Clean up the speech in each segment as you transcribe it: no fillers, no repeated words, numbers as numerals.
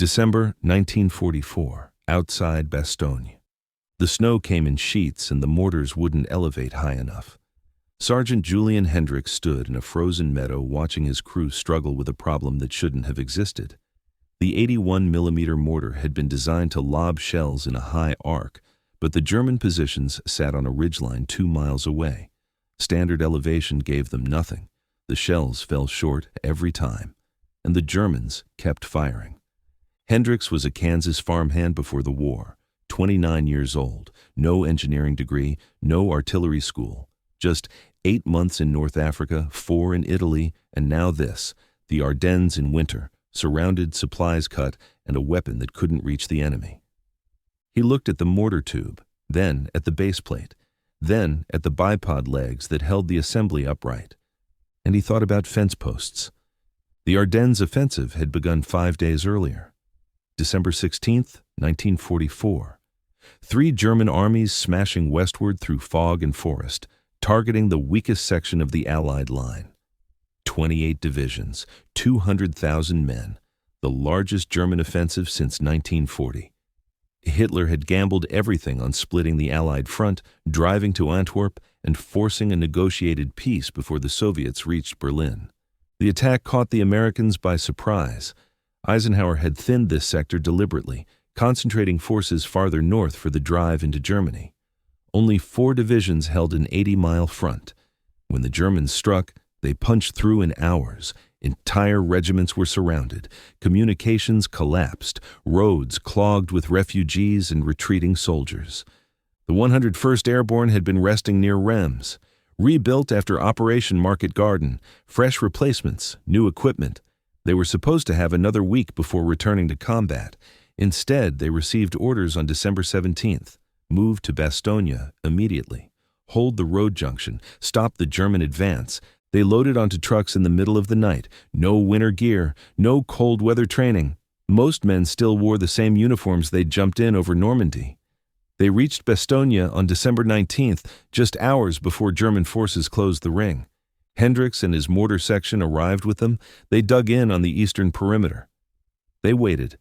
December 1944, outside Bastogne. The snow came in sheets and the mortars wouldn't elevate high enough. Sergeant Julian Hendricks stood in a frozen meadow watching his crew struggle with a problem that shouldn't have existed. The 81mm mortar had been designed to lob shells in a high arc, but the German positions sat on a ridgeline 2 miles away. Standard elevation gave them nothing. The shells fell short every time, and the Germans kept firing. Hendricks was a Kansas farmhand before the war, 29 years old, no engineering degree, no artillery school, just 8 months in North Africa, 4 in Italy, and now this, the Ardennes in winter, surrounded, supplies cut, and a weapon that couldn't reach the enemy. He looked at the mortar tube, then at the base plate, then at the bipod legs that held the assembly upright, and he thought about fence posts. The Ardennes offensive had begun 5 days earlier. December 16th, 1944. 3 German armies smashing westward through fog and forest, targeting the weakest section of the Allied line. 28 divisions, 200,000 men, the largest German offensive since 1940. Hitler had gambled everything on splitting the Allied front, driving to Antwerp, and forcing a negotiated peace before the Soviets reached Berlin. The attack caught the Americans by surprise. Eisenhower had thinned this sector deliberately, concentrating forces farther north for the drive into Germany. Only 4 divisions held an 80-mile front. When the Germans struck, they punched through in hours. Entire regiments were surrounded. Communications collapsed. Roads clogged with refugees and retreating soldiers. The 101st Airborne had been resting near Reims. Rebuilt after Operation Market Garden, fresh replacements, new equipment. They were supposed to have another week before returning to combat. Instead, they received orders on December 17th. Move to Bastogne immediately. Hold the road junction. Stop the German advance. They loaded onto trucks in the middle of the night. No winter gear. No cold weather training. Most men still wore the same uniforms they'd jumped in over Normandy. They reached Bastogne on December 19th, just hours before German forces closed the ring. Hendricks and his mortar section arrived with them. They dug in on the eastern perimeter. They waited.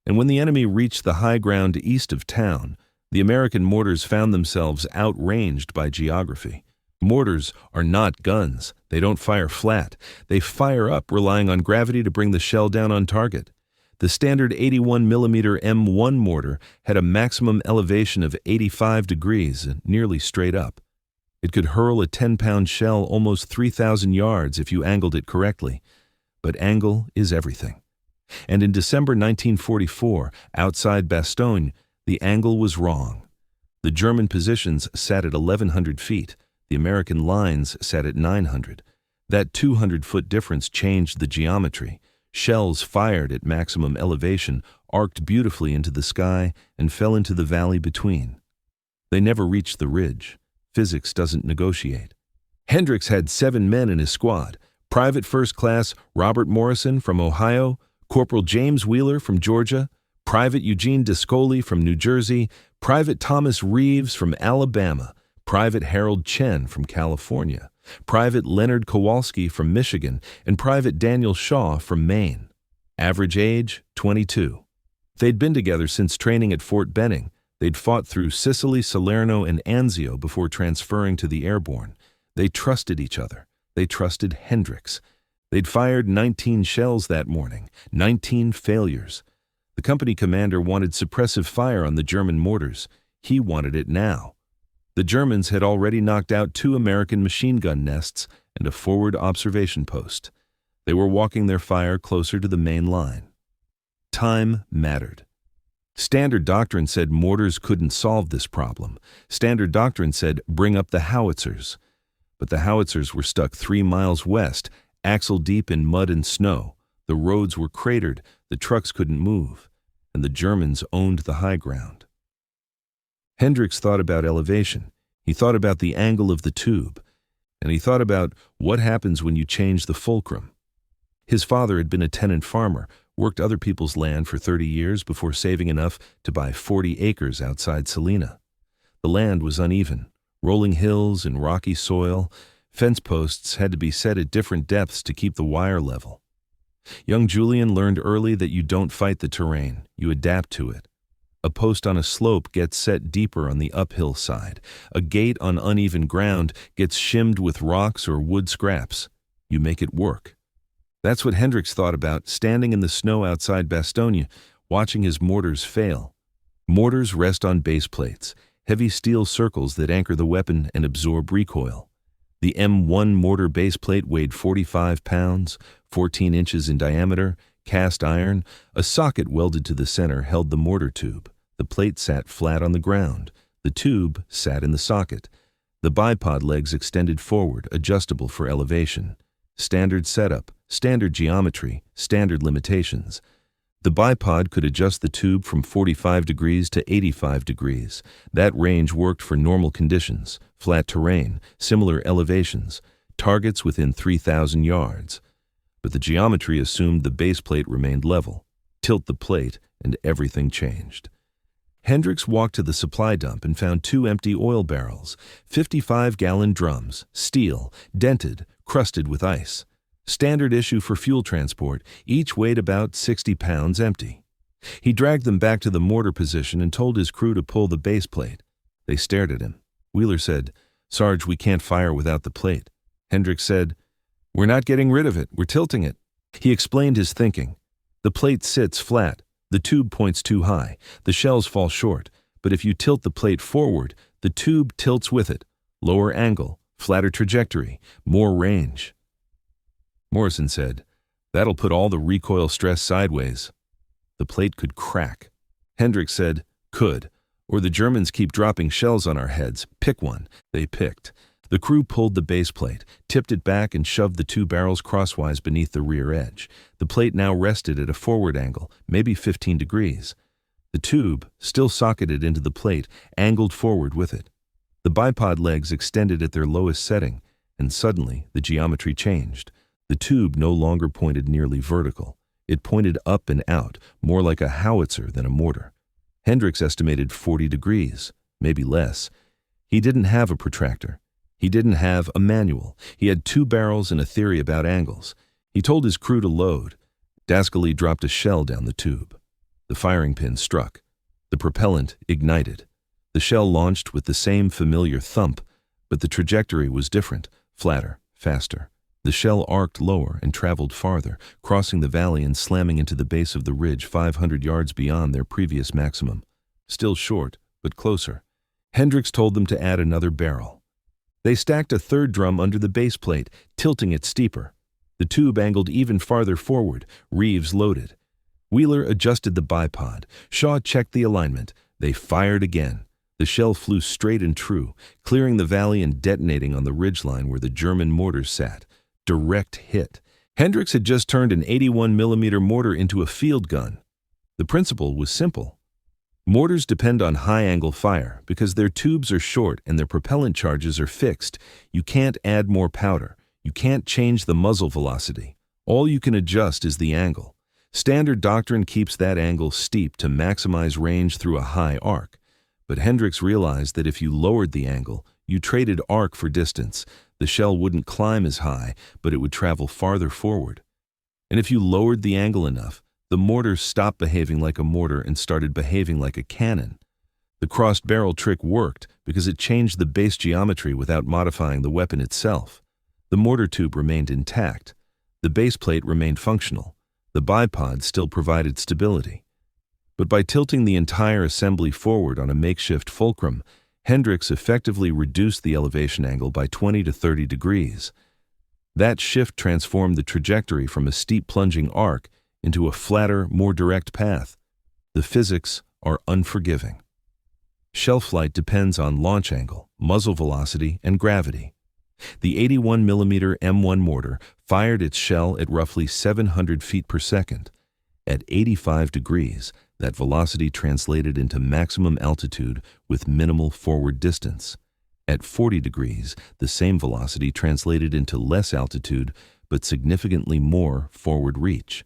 And when the enemy reached the high ground east of town, the American mortars found themselves outranged by geography. Mortars are not guns. They don't fire flat. They fire up, relying on gravity to bring the shell down on target. The standard 81mm M1 mortar had a maximum elevation of 85 degrees, nearly straight up. It could hurl a 10-pound shell almost 3,000 yards if you angled it correctly. But angle is everything. And in December 1944, outside Bastogne, the angle was wrong. The German positions sat at 1,100 feet. The American lines sat at 900. That 200-foot difference changed the geometry. Shells fired at maximum elevation arced beautifully into the sky and fell into the valley between. They never reached the ridge. Physics doesn't negotiate. Hendricks had 7 men in his squad. Private First Class Robert Morrison from Ohio, Corporal James Wheeler from Georgia, Private Eugene Descoli from New Jersey, Private Thomas Reeves from Alabama, Private Harold Chen from California, Private Leonard Kowalski from Michigan, and Private Daniel Shaw from Maine. Average age, 22. They'd been together since training at Fort Benning. They'd fought through Sicily, Salerno, and Anzio before transferring to the Airborne. They trusted each other. They trusted Hendricks. They'd fired 19 shells that morning, 19 failures. The company commander wanted suppressive fire on the German mortars. He wanted it now. The Germans had already knocked out 2 American machine gun nests and a forward observation post. They were walking their fire closer to the main line. Time mattered. Standard doctrine said mortars couldn't solve this problem. Standard doctrine said bring up the howitzers. But the howitzers were stuck 3 miles west, axle deep in mud and snow. The roads were cratered, the trucks couldn't move, and the Germans owned the high ground. Hendricks thought about elevation. He thought about the angle of the tube, and he thought about what happens when you change the fulcrum. His father had been a tenant farmer, worked other people's land for 30 years before saving enough to buy 40 acres outside Salina. The land was uneven, rolling hills and rocky soil. Fence posts had to be set at different depths to keep the wire level. Young Julian learned early that you don't fight the terrain, you adapt to it. A post on a slope gets set deeper on the uphill side. A gate on uneven ground gets shimmed with rocks or wood scraps. You make it work. That's what Hendricks thought about, standing in the snow outside Bastogne, watching his mortars fail. Mortars rest on base plates, heavy steel circles that anchor the weapon and absorb recoil. The M1 mortar base plate weighed 45 pounds, 14 inches in diameter, cast iron. A socket welded to the center held the mortar tube. The plate sat flat on the ground. The tube sat in the socket. The bipod legs extended forward, adjustable for elevation. Standard setup, standard geometry, standard limitations. The bipod could adjust the tube from 45 degrees to 85 degrees. That range worked for normal conditions, flat terrain, similar elevations, targets within 3,000 yards. But the geometry assumed the base plate remained level. Tilt the plate, and everything changed. Hendricks walked to the supply dump and found 2 empty oil barrels, 55-gallon drums, steel, dented, crusted with ice. Standard issue for fuel transport, each weighed about 60 pounds empty. He dragged them back to the mortar position and told his crew to pull the base plate. They stared at him. Wheeler said, "Sarge, we can't fire without the plate." Hendricks said, "We're not getting rid of it, we're tilting it." He explained his thinking. The plate sits flat, the tube points too high, the shells fall short, but if you tilt the plate forward, the tube tilts with it. Lower angle, flatter trajectory, more range. Morrison said, "That'll put all the recoil stress sideways." The plate could crack. Hendricks said, "Could, or the Germans keep dropping shells on our heads. Pick one." They picked. The crew pulled the base plate, tipped it back and shoved the 2 barrels crosswise beneath the rear edge. The plate now rested at a forward angle, maybe 15 degrees. The tube, still socketed into the plate, angled forward with it. The bipod legs extended at their lowest setting, and suddenly the geometry changed. The tube no longer pointed nearly vertical. It pointed up and out, more like a howitzer than a mortar. Hendricks estimated 40 degrees, maybe less. He didn't have a protractor. He didn't have a manual. He had 2 barrels and a theory about angles. He told his crew to load. Dascally dropped a shell down the tube. The firing pin struck. The propellant ignited. The shell launched with the same familiar thump, but the trajectory was different, flatter, faster. The shell arced lower and traveled farther, crossing the valley and slamming into the base of the ridge 500 yards beyond their previous maximum. Still short, but closer. Hendricks told them to add another barrel. They stacked a 3rd drum under the base plate, tilting it steeper. The tube angled even farther forward. Reeves loaded. Wheeler adjusted the bipod. Shaw checked the alignment. They fired again. The shell flew straight and true, clearing the valley and detonating on the ridgeline where the German mortars sat. Direct hit. Hendricks had just turned an 81mm mortar into a field gun. The principle was simple. Mortars depend on high-angle fire because their tubes are short and their propellant charges are fixed. You can't add more powder. You can't change the muzzle velocity. All you can adjust is the angle. Standard doctrine keeps that angle steep to maximize range through a high arc. But Hendricks realized that if you lowered the angle, you traded arc for distance. The shell wouldn't climb as high, but it would travel farther forward. And if you lowered the angle enough, the mortar stopped behaving like a mortar and started behaving like a cannon. The crossed barrel trick worked because it changed the base geometry without modifying the weapon itself. The mortar tube remained intact. The base plate remained functional. The bipod still provided stability. But by tilting the entire assembly forward on a makeshift fulcrum, Hendricks effectively reduced the elevation angle by 20 to 30 degrees. That shift transformed the trajectory from a steep plunging arc into a flatter, more direct path. The physics are unforgiving. Shell flight depends on launch angle, muzzle velocity, and gravity. The 81mm M1 mortar fired its shell at roughly 700 feet per second. At 85 degrees, that velocity translated into maximum altitude with minimal forward distance. At 40 degrees, the same velocity translated into less altitude but significantly more forward reach.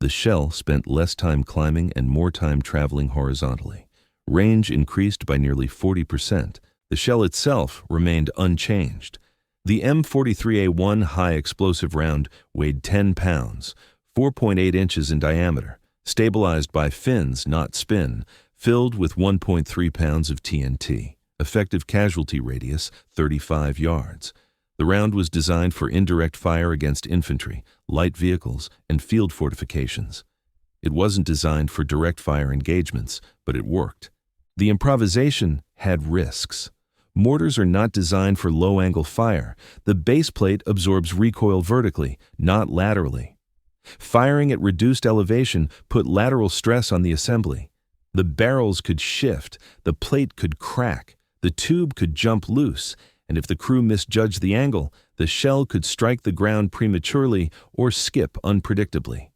The shell spent less time climbing and more time traveling horizontally. Range increased by nearly 40%. The shell itself remained unchanged. The M43A1 high explosive round weighed 10 pounds, 4.8 inches in diameter, stabilized by fins, not spin, filled with 1.3 pounds of TNT. Effective casualty radius, 35 yards. The round was designed for indirect fire against infantry, light vehicles, and field fortifications. It wasn't designed for direct fire engagements, but it worked. The improvisation had risks. Mortars are not designed for low-angle fire. The base plate absorbs recoil vertically, not laterally. Firing at reduced elevation put lateral stress on the assembly. The barrels could shift, the plate could crack, the tube could jump loose, and if the crew misjudged the angle, the shell could strike the ground prematurely or skip unpredictably.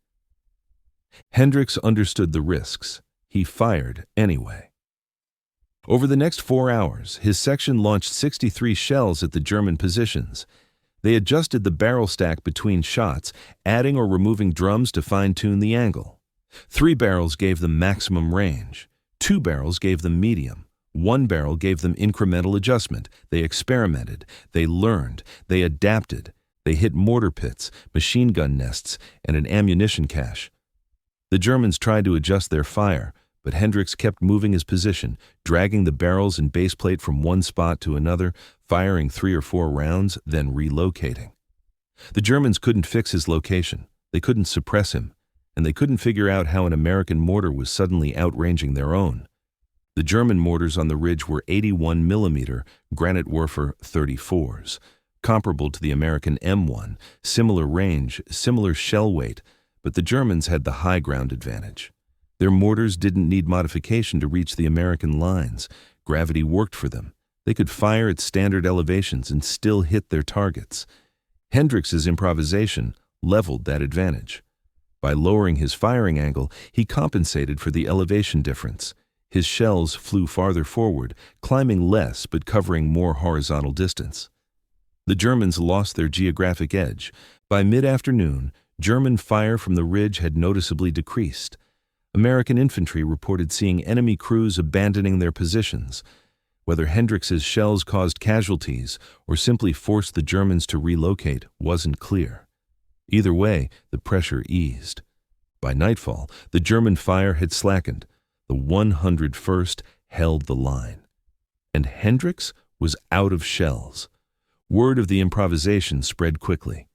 Hendricks understood the risks. He fired anyway. Over the next 4 hours, his section launched 63 shells at the German positions. They adjusted the barrel stack between shots, adding or removing drums to fine-tune the angle. 3 barrels gave them maximum range. 2 barrels gave them medium. 1 barrel gave them incremental adjustment. They experimented. They learned. They adapted. They hit mortar pits, machine gun nests, and an ammunition cache. The Germans tried to adjust their fire, but Hendricks kept moving his position, dragging the barrels and base plate from one spot to another, firing 3 or 4 rounds, then relocating. The Germans couldn't fix his location. They couldn't suppress him, and they couldn't figure out how an American mortar was suddenly outranging their own. The German mortars on the ridge were 81mm Granite Werfer 34s, comparable to the American M1, similar range, similar shell weight, but the Germans had the high ground advantage. Their mortars didn't need modification to reach the American lines. Gravity worked for them. They could fire at standard elevations and still hit their targets. Hendricks's improvisation leveled that advantage. By lowering his firing angle, he compensated for the elevation difference. His shells flew farther forward, climbing less but covering more horizontal distance. The Germans lost their geographic edge. By mid-afternoon, German fire from the ridge had noticeably decreased. American infantry reported seeing enemy crews abandoning their positions. Whether Hendricks's shells caused casualties or simply forced the Germans to relocate wasn't clear. Either way, the pressure eased. By nightfall, the German fire had slackened. The 101st held the line. And Hendricks was out of shells. Word of the improvisation spread quickly.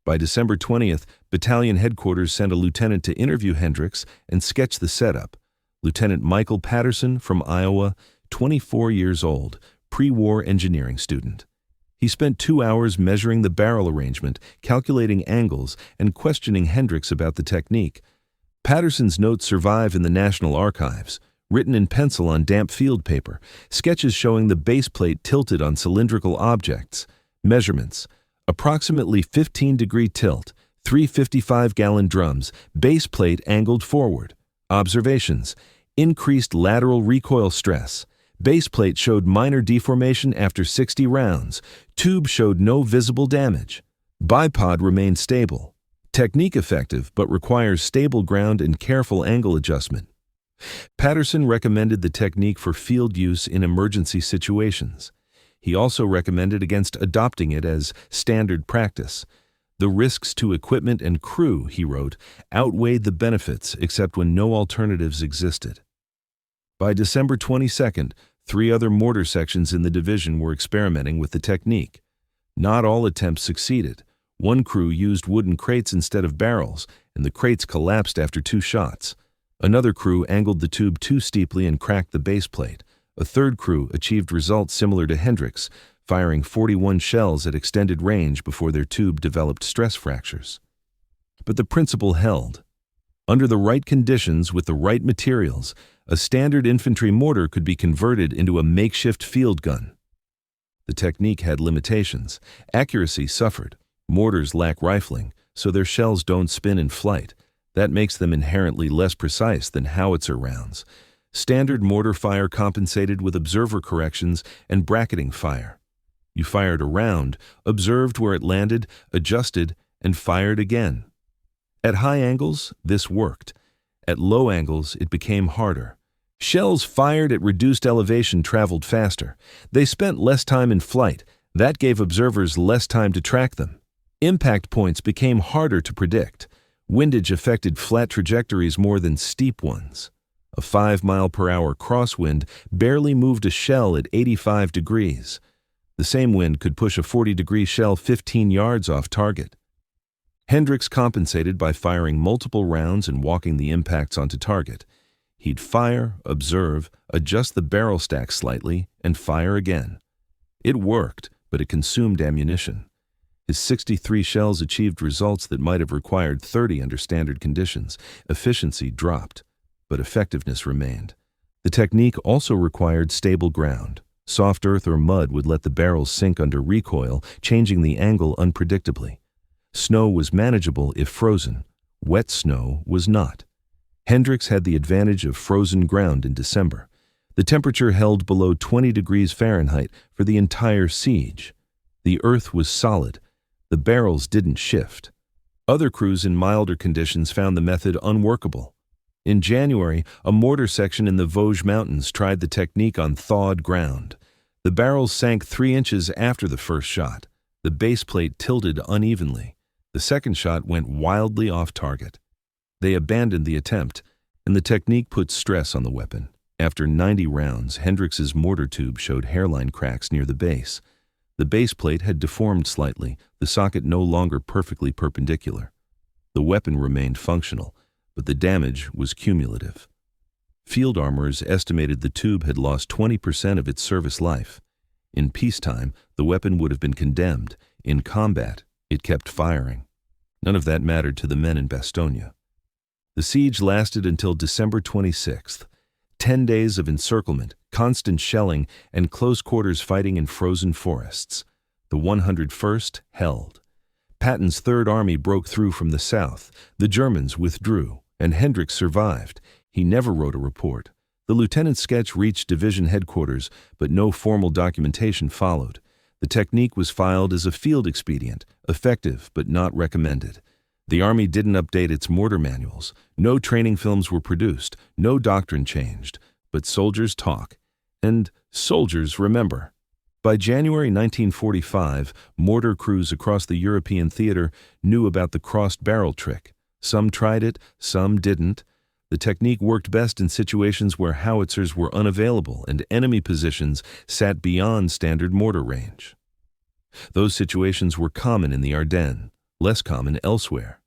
By December 20th, battalion headquarters sent a lieutenant to interview Hendricks and sketch the setup. Lieutenant Michael Patterson from Iowa, 24 years old, pre-war engineering student. He spent 2 hours measuring the barrel arrangement, calculating angles, and questioning Hendricks about the technique. Patterson's notes survive in the National Archives, written in pencil on damp field paper, sketches showing the base plate tilted on cylindrical objects. Measurements: approximately 15-degree tilt, 3 55-gallon drums, base plate angled forward. Observations: increased lateral recoil stress. Base plate showed minor deformation after 60 rounds. Tube showed no visible damage. Bipod remained stable. Technique effective, but requires stable ground and careful angle adjustment. Patterson recommended the technique for field use in emergency situations. He also recommended against adopting it as standard practice. The risks to equipment and crew, he wrote, outweighed the benefits except when no alternatives existed. By December 22nd, 3 other mortar sections in the division were experimenting with the technique. Not all attempts succeeded. One crew used wooden crates instead of barrels, and the crates collapsed after 2 shots. Another crew angled the tube too steeply and cracked the base plate. A third crew achieved results similar to Hendricks, firing 41 shells at extended range before their tube developed stress fractures. But the principle held. Under the right conditions with the right materials, a standard infantry mortar could be converted into a makeshift field gun. The technique had limitations. Accuracy suffered. Mortars lack rifling, so their shells don't spin in flight. That makes them inherently less precise than howitzer rounds. Standard mortar fire compensated with observer corrections and bracketing fire. You fired a round, observed where it landed, adjusted, and fired again. At high angles, this worked. At low angles, it became harder. Shells fired at reduced elevation traveled faster. They spent less time in flight. That gave observers less time to track them. Impact points became harder to predict. Windage affected flat trajectories more than steep ones. A 5-mile-per-hour crosswind barely moved a shell at 85 degrees. The same wind could push a 40-degree shell 15 yards off target. Hendricks compensated by firing multiple rounds and walking the impacts onto target. He'd fire, observe, adjust the barrel stack slightly, and fire again. It worked, but it consumed ammunition. His 63 shells achieved results that might have required 30 under standard conditions. Efficiency dropped, but effectiveness remained. The technique also required stable ground. Soft earth or mud would let the barrels sink under recoil, changing the angle unpredictably. Snow was manageable if frozen. Wet snow was not. Hendricks had the advantage of frozen ground in December. The temperature held below 20 degrees Fahrenheit for the entire siege. The earth was solid. The barrels didn't shift. Other crews in milder conditions found the method unworkable. In January, a mortar section in the Vosges Mountains tried the technique on thawed ground. The barrels sank 3 inches after the first shot. The base plate tilted unevenly. The second shot went wildly off target. They abandoned the attempt, and the technique put stress on the weapon. After 90 rounds, Hendricks's mortar tube showed hairline cracks near the base. The base plate had deformed slightly, the socket no longer perfectly perpendicular. The weapon remained functional, but the damage was cumulative. Field armorers estimated the tube had lost 20% of its service life. In peacetime, the weapon would have been condemned. In combat, it kept firing. None of that mattered to the men in Bastogne. The siege lasted until December 26th. 10 days of encirclement, constant shelling, and close-quarters fighting in frozen forests. The 101st held. Patton's Third Army broke through from the south. The Germans withdrew, and Hendricks survived. He never wrote a report. The lieutenant's sketch reached division headquarters, but no formal documentation followed. The technique was filed as a field expedient, effective but not recommended. The Army didn't update its mortar manuals. No training films were produced. No doctrine changed. But soldiers talk. And soldiers remember. By January 1945, mortar crews across the European theater knew about the crossed barrel trick. Some tried it, some didn't. The technique worked best in situations where howitzers were unavailable and enemy positions sat beyond standard mortar range. Those situations were common in the Ardennes, less common elsewhere.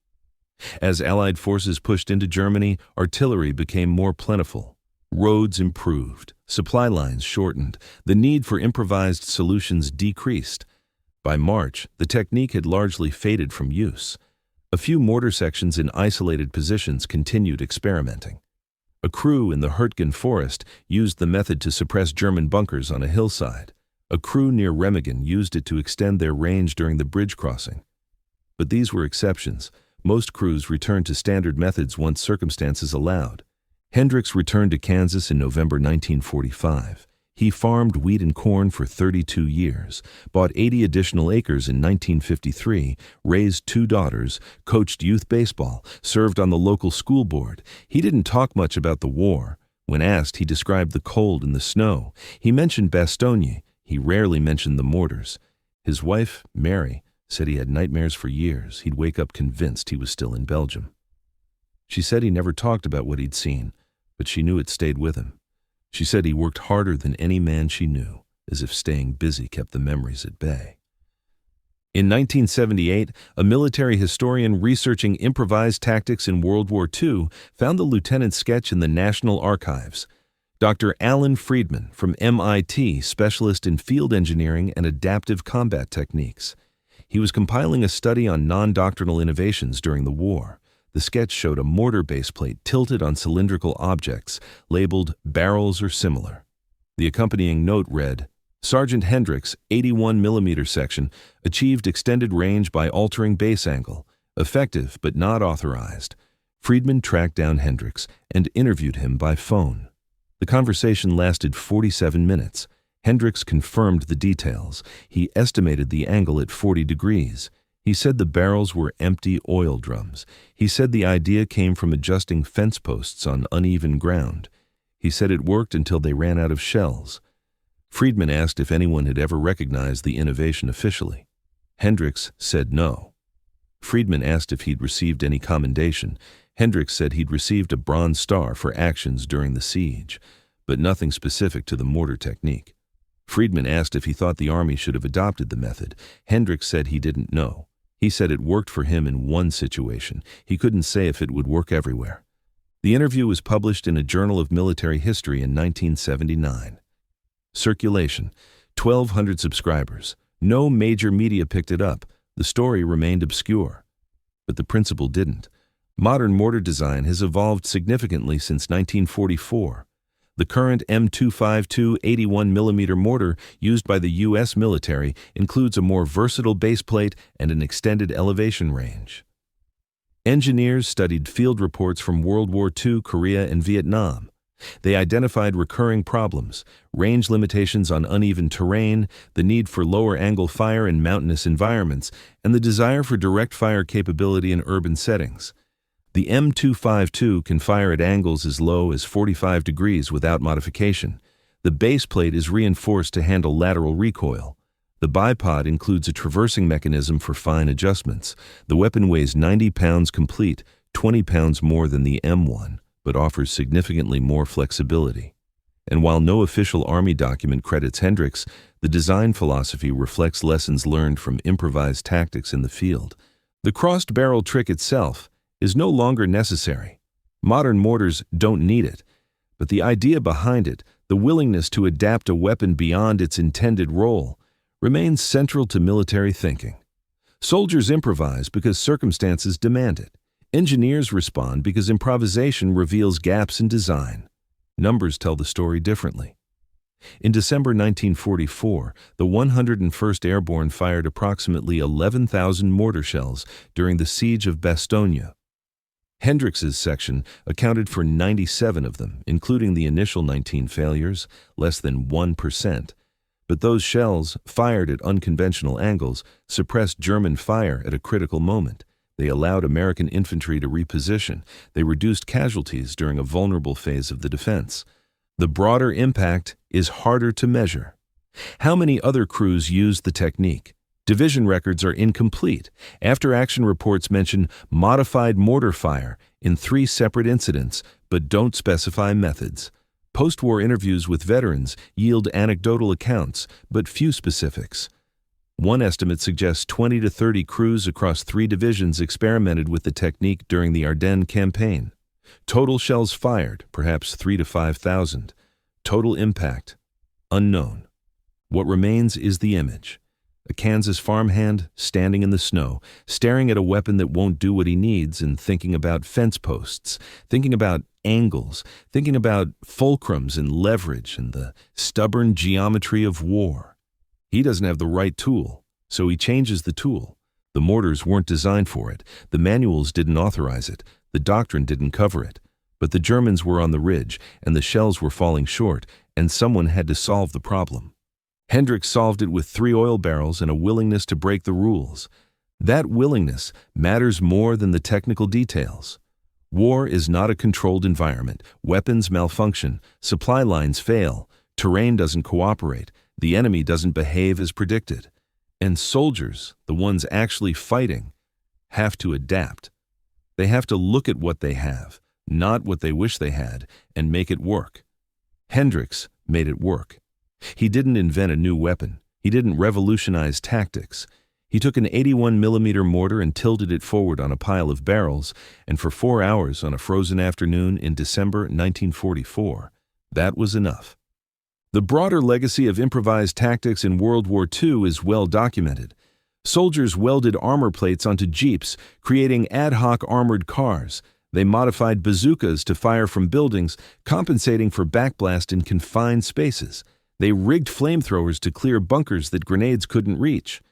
As Allied forces pushed into Germany, artillery became more plentiful. Roads improved, supply lines shortened, the need for improvised solutions decreased. By March, the technique had largely faded from use. A few mortar sections in isolated positions continued experimenting. A crew in the Hürtgen forest used the method to suppress German bunkers on a hillside. A crew near Remagen used it to extend their range during the bridge crossing. But these were exceptions. Most crews returned to standard methods once circumstances allowed. Hendricks returned to Kansas in November 1945. He farmed wheat and corn for 32 years, bought 80 additional acres in 1953, raised 2 daughters, coached youth baseball, served on the local school board. He didn't talk much about the war. When asked, he described the cold and the snow. He mentioned Bastogne. He rarely mentioned the mortars. His wife, Mary, said he had nightmares for years. He'd wake up convinced he was still in Belgium. She said he never talked about what he'd seen, but she knew it stayed with him. She said he worked harder than any man she knew, as if staying busy kept the memories at bay. In 1978, a military historian researching improvised tactics in World War II found the lieutenant's sketch in the National Archives. Dr. Alan Friedman from MIT, specialist in field engineering and adaptive combat techniques. He was compiling a study on non-doctrinal innovations during the war. The sketch showed a mortar base plate tilted on cylindrical objects, labeled barrels or similar. The accompanying note read, Sergeant Hendricks' 81mm section achieved extended range by altering base angle, effective but not authorized. Friedman tracked down Hendricks and interviewed him by phone. The conversation lasted 47 minutes. Hendricks confirmed the details. He estimated the angle at 40 degrees. He said the barrels were empty oil drums. He said the idea came from adjusting fence posts on uneven ground. He said it worked until they ran out of shells. Friedman asked if anyone had ever recognized the innovation officially. Hendricks said no. Friedman asked if he'd received any commendation. Hendricks said he'd received a Bronze Star for actions during the siege, but nothing specific to the mortar technique. Friedman asked if he thought the Army should have adopted the method. Hendricks said he didn't know. He said it worked for him in one situation. He couldn't say if it would work everywhere. The interview was published in a Journal of Military History in 1979. Circulation: 1,200 subscribers. No major media picked it up. The story remained obscure. But the principle didn't. Modern mortar design has evolved significantly since 1944. The current M252 81mm mortar used by the U.S. military includes a more versatile baseplate and an extended elevation range. Engineers studied field reports from World War II, Korea, and Vietnam. They identified recurring problems: range limitations on uneven terrain, the need for lower-angle fire in mountainous environments, and the desire for direct fire capability in urban settings. The M252 can fire at angles as low as 45 degrees without modification. The base plate is reinforced to handle lateral recoil. The bipod includes a traversing mechanism for fine adjustments. The weapon weighs 90 pounds complete, 20 pounds more than the M1, but offers significantly more flexibility. And while no official Army document credits Hendricks, the design philosophy reflects lessons learned from improvised tactics in the field. The crossed barrel trick itself is no longer necessary. Modern mortars don't need it, but the idea behind it, the willingness to adapt a weapon beyond its intended role, remains central to military thinking. Soldiers improvise because circumstances demand it. Engineers respond because improvisation reveals gaps in design. Numbers tell the story differently. In December 1944, the 101st Airborne fired approximately 11,000 mortar shells during the siege of Bastogne. Hendricks's section accounted for 97 of them, including the initial 19 failures, less than 1%. But those shells, fired at unconventional angles, suppressed German fire at a critical moment. They allowed American infantry to reposition. They reduced casualties during a vulnerable phase of the defense. The broader impact is harder to measure. How many other crews used the technique? Division records are incomplete. After-action reports mention modified mortar fire in 3 separate incidents, but don't specify methods. Post-war interviews with veterans yield anecdotal accounts, but few specifics. One estimate suggests 20 to 30 crews across 3 divisions experimented with the technique during the Ardennes campaign. Total shells fired, perhaps 3,000 to 5,000. Total impact, unknown. What remains is the image. A Kansas farmhand standing in the snow, staring at a weapon that won't do what he needs and thinking about fence posts, thinking about angles, thinking about fulcrums and leverage and the stubborn geometry of war. He doesn't have the right tool, so he changes the tool. The mortars weren't designed for it. The manuals didn't authorize it. The doctrine didn't cover it. But the Germans were on the ridge, and the shells were falling short, and someone had to solve the problem. Hendricks solved it with 3 oil barrels and a willingness to break the rules. That willingness matters more than the technical details. War is not a controlled environment. Weapons malfunction, supply lines fail, terrain doesn't cooperate, the enemy doesn't behave as predicted. And soldiers, the ones actually fighting, have to adapt. They have to look at what they have, not what they wish they had, and make it work. Hendricks made it work. He didn't invent a new weapon. He didn't revolutionize tactics. He took an 81mm mortar and tilted it forward on a pile of barrels, and for 4 hours on a frozen afternoon in December 1944, that was enough. The broader legacy of improvised tactics in World War II is well documented. Soldiers welded armor plates onto jeeps, creating ad hoc armored cars. They modified bazookas to fire from buildings, compensating for backblast in confined spaces. They rigged flamethrowers to clear bunkers that grenades couldn't reach.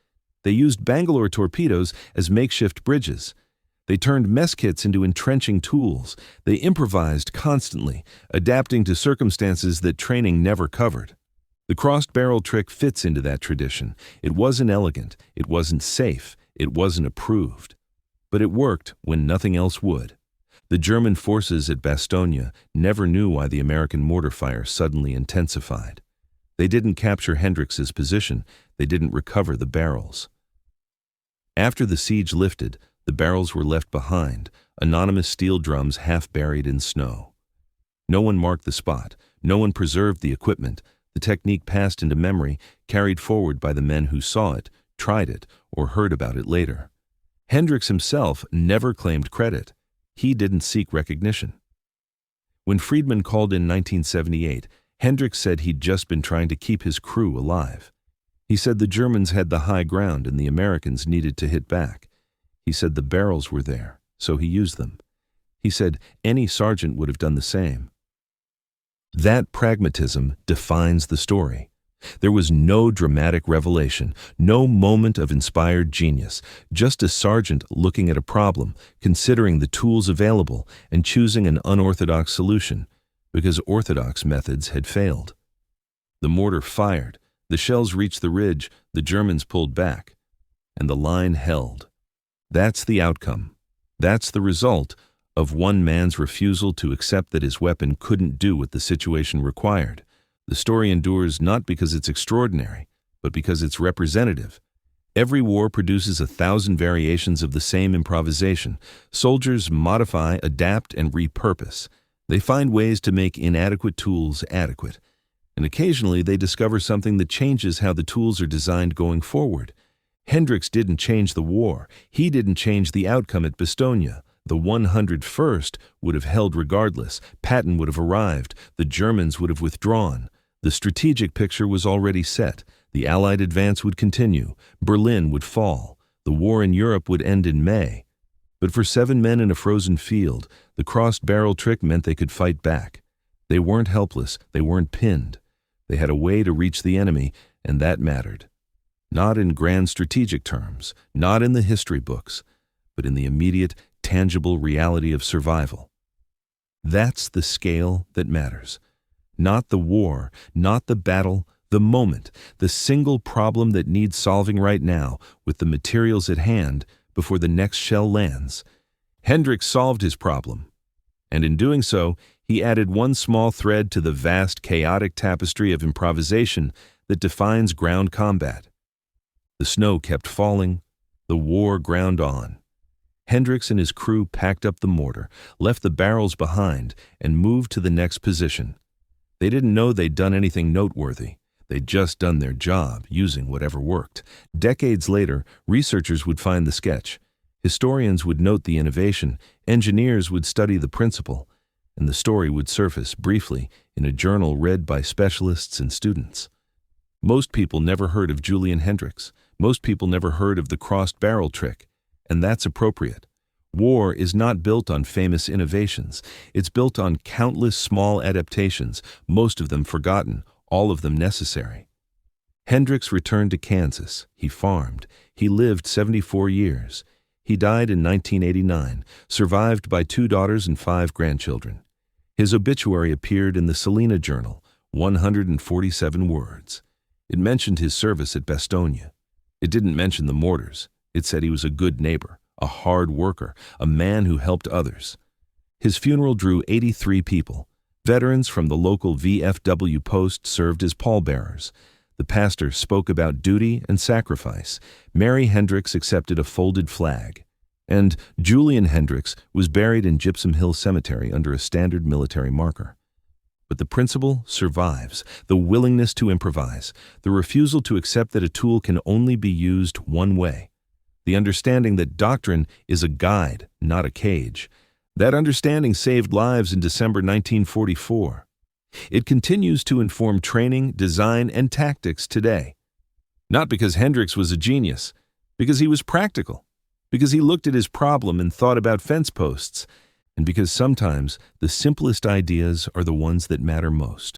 They used Bangalore torpedoes as makeshift bridges. They turned mess kits into entrenching tools. They improvised constantly, adapting to circumstances that training never covered. The crossed barrel trick fits into that tradition. It wasn't elegant, it wasn't safe, it wasn't approved. But it worked when nothing else would. The German forces at Bastogne never knew why the American mortar fire suddenly intensified. They didn't capture Hendricks's position, they didn't recover the barrels. After the siege lifted, The barrels were left behind, anonymous steel drums half buried in snow. No one marked the spot. No one preserved the equipment. The technique passed into memory, carried forward by the men who saw it, tried it, or heard about it later. Hendricks himself never claimed credit. He didn't seek recognition. When Friedman called in 1978, Hendricks said he'd just been trying to keep his crew alive. He said the Germans had the high ground and the Americans needed to hit back. He said the barrels were there, so he used them. He said any sergeant would have done the same. That pragmatism defines the story. There was no dramatic revelation, no moment of inspired genius, just a sergeant looking at a problem, considering the tools available, and choosing an unorthodox solution, because orthodox methods had failed. The mortar fired, the shells reached the ridge, the Germans pulled back, and the line held. That's the outcome. That's the result of one man's refusal to accept that his weapon couldn't do what the situation required. The story endures not because it's extraordinary, but because it's representative. Every war produces 1,000 variations of the same improvisation. Soldiers modify, adapt, and repurpose. They find ways to make inadequate tools adequate. And occasionally they discover something that changes how the tools are designed going forward. Hendricks didn't change the war. He didn't change the outcome at Bastogne. The 101st would have held regardless. Patton would have arrived. The Germans would have withdrawn. The strategic picture was already set. The Allied advance would continue. Berlin would fall. The war in Europe would end in May. But for 7 men in a frozen field, the crossed barrel trick meant they could fight back. They weren't helpless. They weren't pinned. They had a way to reach the enemy, and that mattered. Not in grand strategic terms, not in the history books, but in the immediate, tangible reality of survival. That's the scale that matters. Not the war, not the battle, the moment, the single problem that needs solving right now with the materials at hand before the next shell lands. Hendricks solved his problem, and in doing so, he added one small thread to the vast, chaotic tapestry of improvisation that defines ground combat. The snow kept falling. The war ground on. Hendricks and his crew packed up the mortar, left the barrels behind, and moved to the next position. They didn't know they'd done anything noteworthy. They'd just done their job, using whatever worked. Decades later, researchers would find the sketch. Historians would note the innovation. Engineers would study the principle. And the story would surface briefly in a journal read by specialists and students. Most people never heard of Julian Hendricks. Most people never heard of the crossed barrel trick. And that's appropriate. War is not built on famous innovations. It's built on countless small adaptations, most of them forgotten, all of them necessary. Hendricks returned to Kansas. He farmed. He lived 74 years. He died in 1989, survived by 2 daughters and 5 grandchildren. His obituary appeared in the Salina Journal, 147 words. It mentioned his service at Bastogne. It didn't mention the mortars. It said he was a good neighbor, a hard worker, a man who helped others. His funeral drew 83 people. Veterans from the local VFW post served as pallbearers. The pastor spoke about duty and sacrifice. Mary Hendricks accepted a folded flag. And Julian Hendricks was buried in Gypsum Hill Cemetery under a standard military marker. But the principle survives, the willingness to improvise, the refusal to accept that a tool can only be used one way. The understanding that doctrine is a guide, not a cage. That understanding saved lives in December 1944. It continues to inform training, design, and tactics today. Not because Hendricks was a genius, because he was practical, because he looked at his problem and thought about fence posts, and because sometimes the simplest ideas are the ones that matter most.